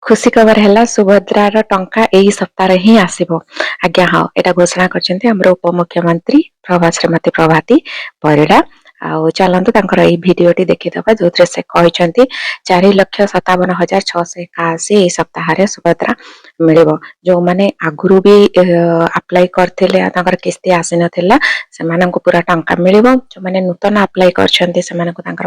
खुशी खबर है सुभद्रार टंका यही सप्ताह ही आसो आज्ञा। हाँ, यहाँ घोषणा कर उपमुख्यमंत्री श्रीमती प्रभाती परिड़ा। आउ चलतु भिडटी देखीदबा जो से कहते 4,57,681 सप्ताह सुभद्रा मिल जो मैंने आगुरी भी अप्लाई करते किस्ती आसी नाला से पूरा टंका मिल जो मैंने नूतन अप्लाई कर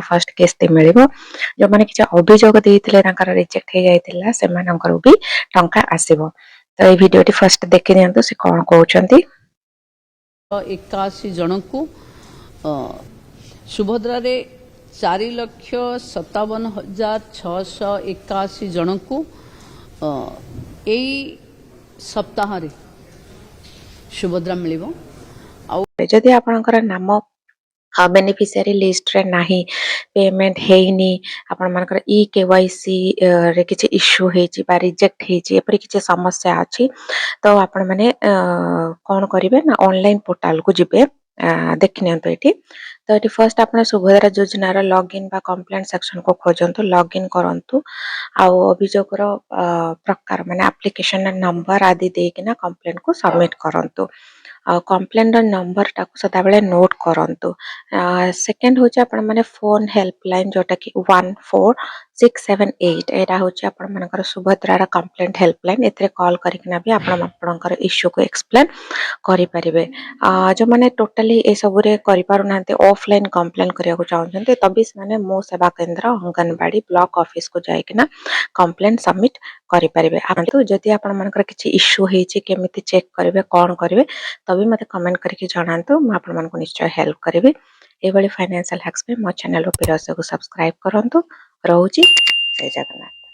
फर्स्ट किस्ती मिल जो मैंने किसी अभियोग देते रिजेक्ट हो जाता से भी टंका आसो। तो ये भिडटी फर्स्ट देखी दिंतु से कौन कहते 81 जन को सुभद्रा रे 4,57,681 जन को यही सप्ताह रे सुभद्रा मिलिबो। जदि आपनकर नाम बेनिफिशियरी लिस्ट रे नाही पेमेंट हेनी आपण मानकर ई केवाईसी रे किछि इश्यू हेची बा रिजेक्ट हेची एपरि किछि समस्या अछि तो आपण माने कोन करिवे ना ऑनलाइन पोर्टल को जिबे देखिनियंतो एठी। तो एठी फर्स्ट आपण सुभद्रा योजना रो लॉगिन बा कंप्लेंट सेक्शन को खोजंतु लॉगिन करंतु आ अभियोग रो प्रकार माने एप्लीकेशन नंबर आदि देकिना कंप्लेंट को सबमिट करंतु। कंप्लेंट नंबर टाको सदा बेले नोट करंतु। सेकंड होचे आपण माने फोन हेल्पलाइन जोटा कि 14678 एटा होचे आपण मानकर सुभद्रा रा कंप्लेंट हेल्पलाइन एतरे कॉल करिकना भी आपण आपनकर इश्यू को एक्सप्लेन करि परिबे। जो माने टोटली ए सब रे करि पारु नांते ऑफलाइन कंप्लेन करिया को चाहउछन्ते तबे माने मो सेवा केंद्र अंगनबाड़ी ब्लॉक ऑफिस को जाइकना कंप्लेन सबमिट करि परिबे। तो जदि आपण मानकर किछि इश्यू हेछि केमिति चेक करिवे कोन करिवे तभी मते कमेंट करके जणांतु मैं आपण मानको निश्चय हेल्प करिवे। ए भली फाइनेंशियल हैक्स पे मो चैनल को सब्सक्राइब करंतु। रहूची जय जगन्नाथ।